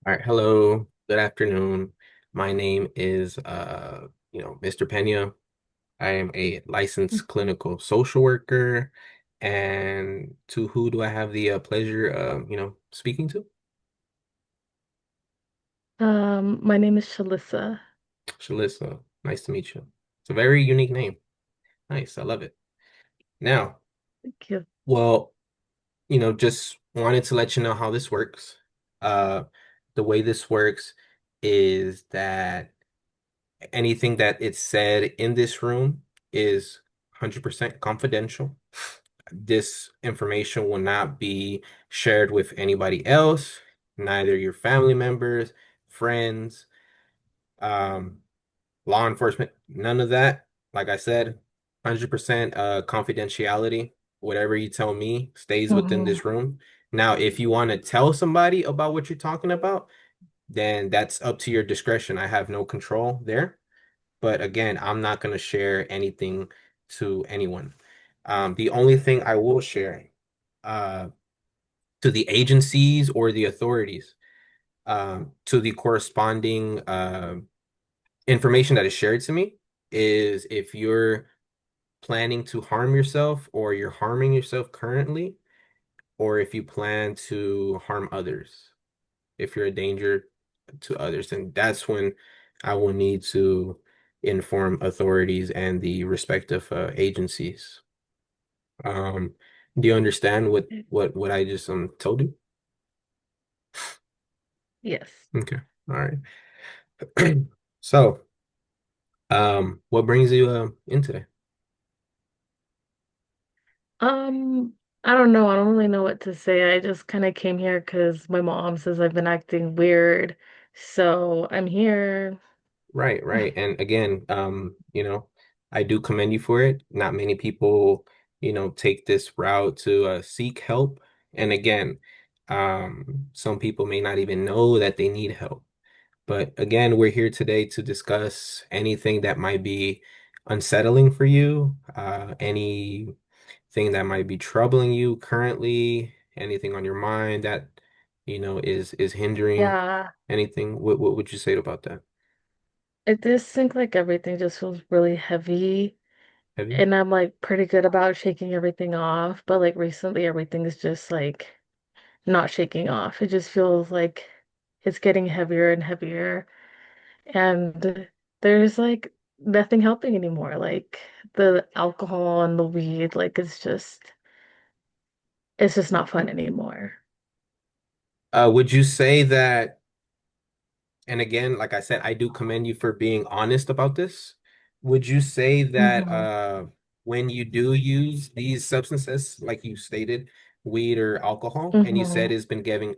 All right, hello, good afternoon. My name is Mr. Pena. I am a licensed clinical social worker. And to who do I have the pleasure of, speaking to? My name is Shalissa. Shalissa. Nice to meet you. It's a very unique name. Nice, I love it. Now, Thank you. well, just wanted to let you know how this works. Uh, the way this works is that anything that it's said in this room is 100% confidential. This information will not be shared with anybody else, neither your family members, friends, um, law enforcement, none of that. Like I said, 100% confidentiality. Whatever you tell me stays within hmm this room. Now, if you want to tell somebody about what you're talking about, then that's up to your discretion. I have no control there. But again, I'm not going to share anything to anyone. The only thing I will share uh, to the agencies or the authorities, to the corresponding information that is shared to me, is if you're planning to harm yourself or you're harming yourself currently, or if you plan to harm others, if you're a danger to others, and that's when I will need to inform authorities and the respective agencies. Um, do you understand what I just told you? Yes. Okay, all right. So, what brings you in today? Um, I don't know. I don't really know what to say. I just kind of came here because my mom says I've been acting weird. So I'm here. Right, right. And again, I do commend you for it. Not many people, take this route to seek help. And again, some people may not even know that they need help. But again, we're here today to discuss anything that might be unsettling for you, anything that might be troubling you currently, anything on your mind that, is hindering Yeah. anything. What would you say about that? It just seems like everything just feels really heavy. Have you? And I'm like pretty good about shaking everything off. But like recently, everything is just like not shaking off. It just feels like it's getting heavier and heavier. And there's like nothing helping anymore. Like the alcohol and the weed, like it's just not fun anymore. Would you say that, and again, like I said, I do commend you for being honest about this. Would you say that hmm when you do use these substances, like you stated, weed or alcohol, and you said hmm it's been getting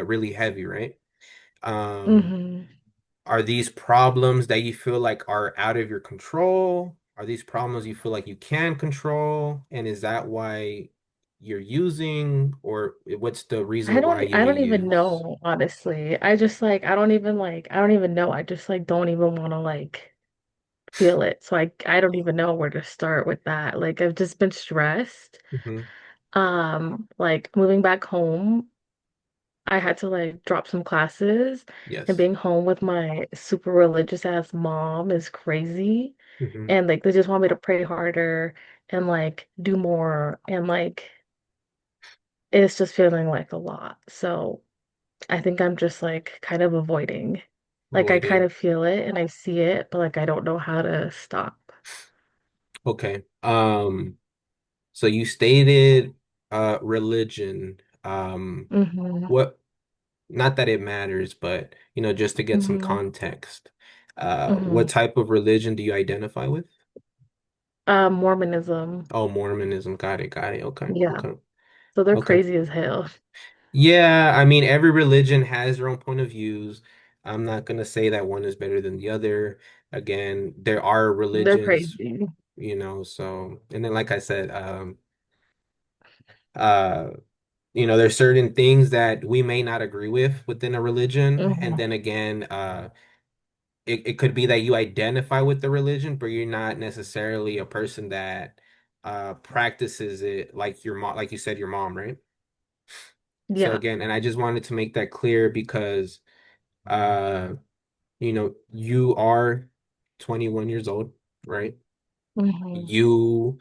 really heavy, right? Um, hmm are these problems that you feel like are out of your control? Are these problems you feel like you can control? And is that why you're using, or what's the I reason why don't you I may don't even use? know, honestly. I just like I don't even know. I just like don't even want to like feel it. So I don't even know where to start with that. Like I've just been stressed. Hmm. Like moving back home. I had to like drop some classes, and Yes. being home with my super religious ass mom is crazy. Hmm. And like they just want me to pray harder and like do more, and like it's just feeling like a lot. So I think I'm just like kind of avoiding. Like I kind Avoiding. of feel it and I see it, but like I don't know how to stop. Okay. So you stated religion. hmm What, not that it matters, but just to get some hmm context. What hmm type of religion do you identify with? Mormonism. Oh, Mormonism. Got it. Got it. Okay. Yeah. Okay. So they're Okay. crazy as hell. Yeah, I mean, every religion has their own point of views. I'm not gonna say that one is better than the other. Again, there are They're religions, crazy. so, and then like I said, uh, there's certain things that we may not agree with within a religion, and hmm then again, it could be that you identify with the religion, but you're not necessarily a person that practices it like your mom, like you said, your mom, right? So Yeah. again, and I just wanted to make that clear because Uh, you are 21 years old, right? Hmm. You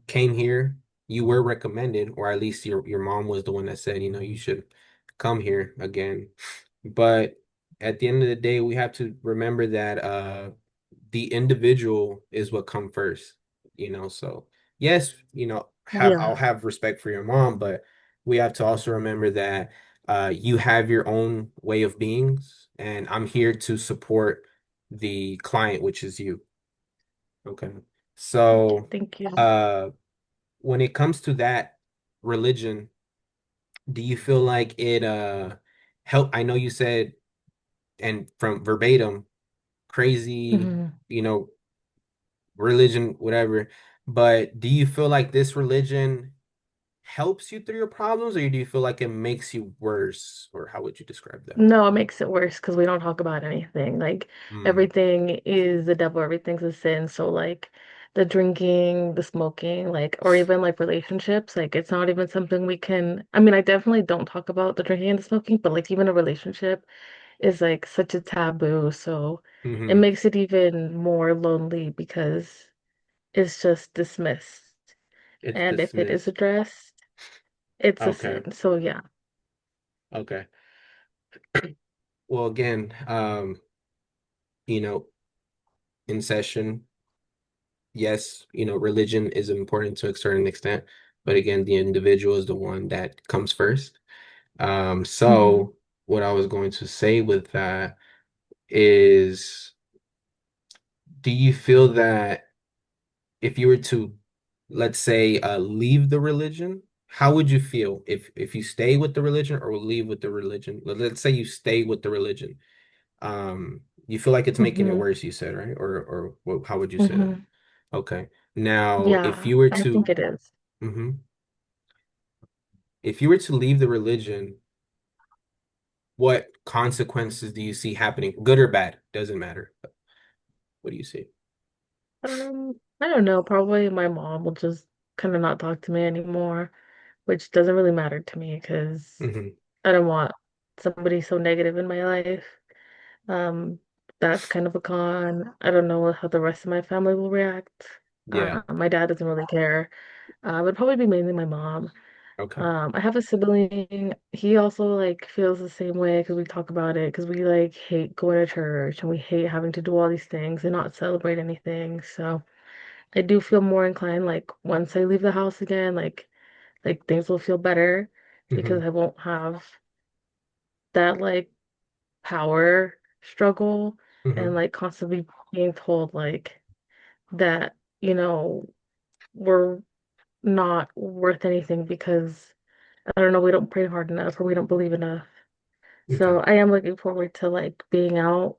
came here, you were recommended, or at least your mom was the one that said, you should come here again. But at the end of the day, we have to remember that the individual is what come first, so yes, I'll Yeah, have respect for your mom, but we have to also remember that you have your own way of beings, and I'm here to support the client, which is you. Okay. So, thank you. uh, when it comes to that religion, do you feel like it help? I know you said, and from verbatim, crazy, Hmm. you know, religion, whatever. But do you feel like this religion helps you through your problems, or do you feel like it makes you worse? Or how would you describe that? No, it makes it worse because we don't talk about anything. Like Mm, everything is the devil, everything's a sin. So like the drinking, the smoking, like or even like relationships, like it's not even something we can. I mean, I definitely don't talk about the drinking and the smoking, but like even a relationship is like such a taboo. So it hmm. makes it even more lonely because it's just dismissed. It's And if it is dismissed. addressed, it's a Okay. sin. So yeah. Okay. Well, again, you know, in session, yes, religion is important to a certain extent, but again, the individual is the one that comes first. Hmm. So what I was going to say with that is, do you feel that if you were to, let's say, leave the religion, how would you feel if you stay with the religion or leave with the religion? Let's say you stay with the religion. You feel like it's making it Hmm. worse, you said, right? How would you say that? Hmm. Okay. Now, Yeah, I think it is. mhm. If you were to leave the religion, what consequences do you see happening? Good or bad? Doesn't matter. What do you see? I don't know. Probably my mom will just kind of not talk to me anymore, which doesn't really matter to me because Hmm. I don't want somebody so negative in my life. Um, that's kind of a con. I don't know how the rest of my family will react. Yeah. My dad doesn't really care. It would probably be mainly my mom. Okay. I have a sibling. He also like feels the same way because we talk about it because we like hate going to church and we hate having to do all these things and not celebrate anything. So I do feel more inclined like once I leave the house again, like things will feel better Hmm. because I won't have that like power struggle and Hmm. like constantly being told like that, we're not worth anything because I don't know, we don't pray hard enough or we don't believe enough. Okay. So I am looking forward to like being out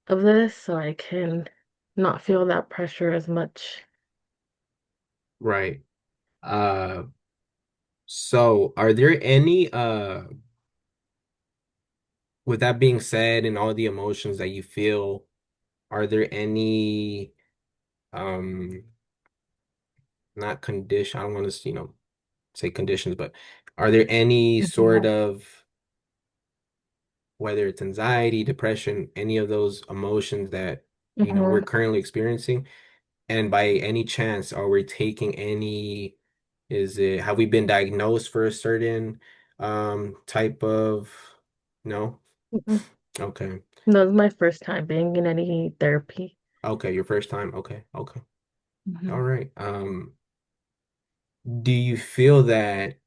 of this so I can not feel that pressure as much. Right. Uh, so are there any with that being said and all the emotions that you feel, are there any um not condition, I don't want to, say conditions, but are there any sort Mhm. of, whether it's anxiety, depression, any of those emotions that, we're Mhm. currently experiencing? And by any chance, are we taking any, have we been diagnosed for a certain type of, no? Mhm. Okay. No, it's my first time being in any therapy. Okay, your first time. Okay. Okay. All Mhm. right. Do you feel that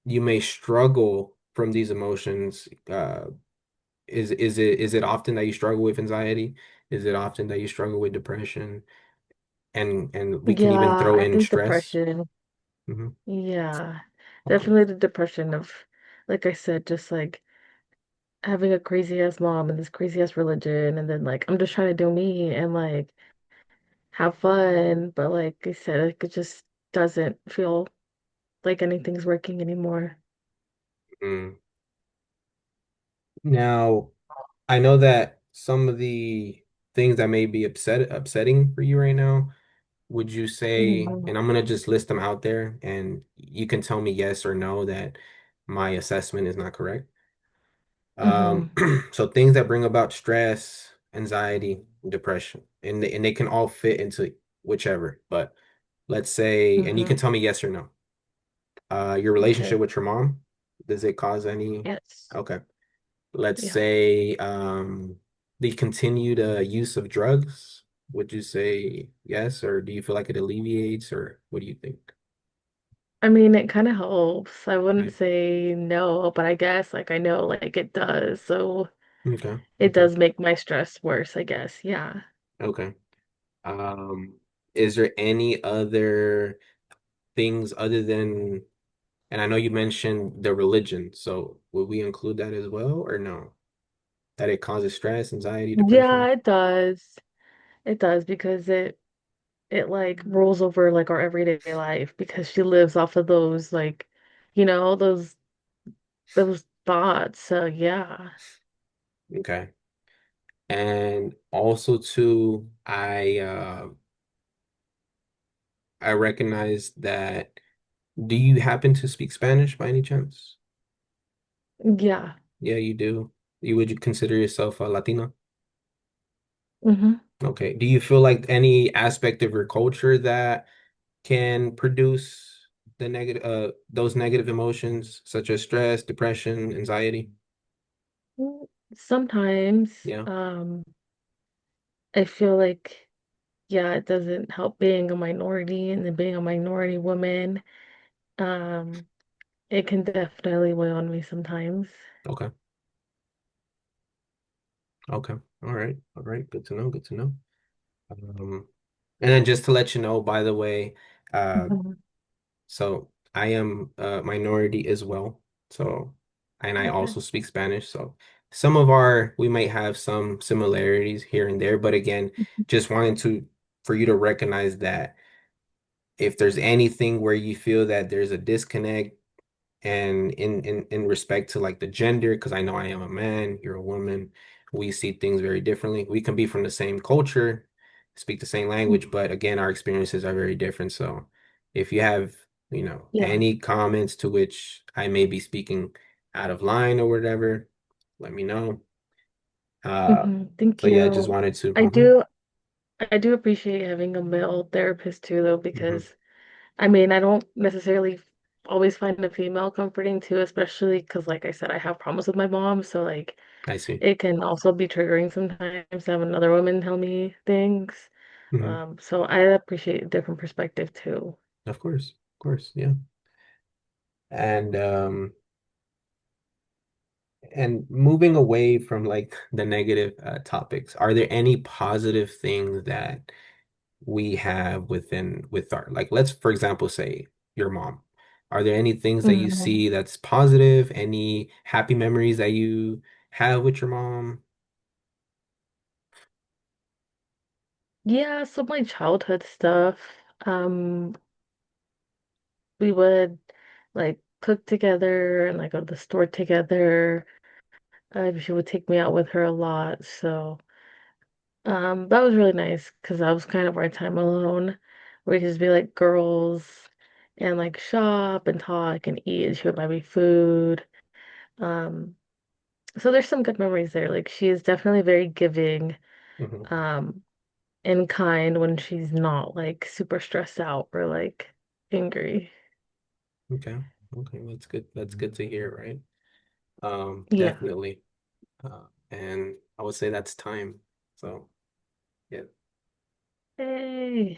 you may struggle from these emotions? Is it often that you struggle with anxiety? Is it often that you struggle with depression? And we can even Yeah, throw I in think stress. depression. Hmm. Yeah, Okay. definitely the depression of, like I said, just like having a crazy ass mom and this crazy ass religion, and then like I'm just trying to do me and like have fun, but like I said, like, it just doesn't feel like anything's working anymore. Mm. Now, I know that some of the things that may be upsetting for you right now, would you say, Mhm. and I'm gonna just list them out there, and you can tell me yes or no that my assessment is not correct. Um, Mm-hmm. so things that bring about stress, anxiety, depression, and they can all fit into whichever. But let's say, and you Mm-hmm. can tell me yes or no. Your Okay. relationship with your mom, does it cause any? Yes. Okay. Let's Yeah. say, the continued use of drugs. Would you say yes, or do you feel like it alleviates, or what do you think? I mean, it kind of helps. I wouldn't Okay. say no, but I guess like I know like it does. So Okay. it Okay. does make my stress worse, I guess. Yeah. Okay. Um, is there any other things other than, and I know you mentioned the religion, so would we include that as well, or no? That it causes stress, anxiety, depression? Yeah, it does. It does because it like rolls over like our everyday life because she lives off of those like, those thoughts. So yeah. Okay. And also too, I recognize that. Do you happen to speak Spanish by any chance? Yeah. Yeah, you do. Would you consider yourself a Latina? Hmm. Okay. Do you feel like any aspect of your culture that can produce the negative those negative emotions such as stress, depression, anxiety? Sometimes Yeah. I feel like yeah, it doesn't help being a minority and then being a minority woman. Um, it can definitely weigh on me sometimes. Okay. Okay. All right. All right. Good to know. Good to know. And then just to let you know, by the way, uh, Mhm. so I am a minority as well. So, and I Okay. also speak Spanish. So we might have some similarities here and there, but again, just wanted to, for you to recognize that if there's anything where you feel that there's a disconnect, and in respect to like the gender, because I know I am a man, you're a woman, we see things very differently. We can be from the same culture, speak the same language, but again, our experiences are very different. So if you have, Yeah. any comments to which I may be speaking out of line or whatever, let me know. Uh, Thank so yeah, I just you. wanted to. I do I do appreciate having a male therapist too, though, Mhm. because I mean, I don't necessarily always find a female comforting too, especially because, like I said, I have problems with my mom. So, like, I see. it can also be triggering sometimes to have another woman tell me things. Hmm. So I appreciate a different perspective too. Of course, yeah. And moving away from like the negative topics, are there any positive things that we have with our, like, let's for example say your mom. Are there any things that you Mhm. see that's positive? Any happy memories that you have with your mom? Yeah, so my childhood stuff, um, we would like cook together and like go to the store together. She would take me out with her a lot, so that was really nice because that was kind of our time alone. We could just be like girls and like shop and talk and eat, and she would buy me food. Um, so there's some good memories there. Like she is definitely very giving, Hmm. um, and kind when she's not like super stressed out or like angry. Okay. Okay, that's good to hear, right? Yeah. Definitely. And I would say that's time. So yeah. Hey.